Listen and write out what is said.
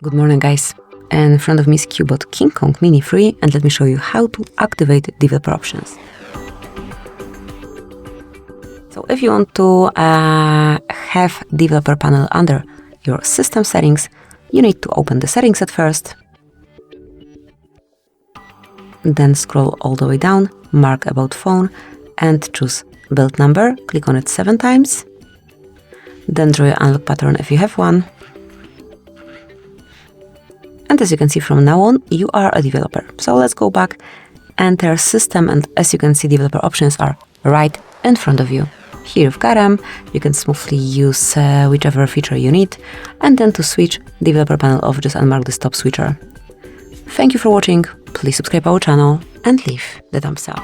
Good morning, guys. In front of me is CUBOT KingKong Mini 3, and let me show you how to activate developer options. So if you want to have developer panel under your system settings, you need to open the settings at first, then scroll all the way down, mark about phone, and choose build number. Click on it 7 times, then draw your unlock pattern if you have one. And as you can see, from now on, you are a developer. So let's go back, enter system, and as you can see, developer options are right in front of you. Here you've got them. You can smoothly use whichever feature you need. And then to switch developer panel off, just unmark the stop switcher. Thank you for watching. Please subscribe our channel and leave the thumbs up.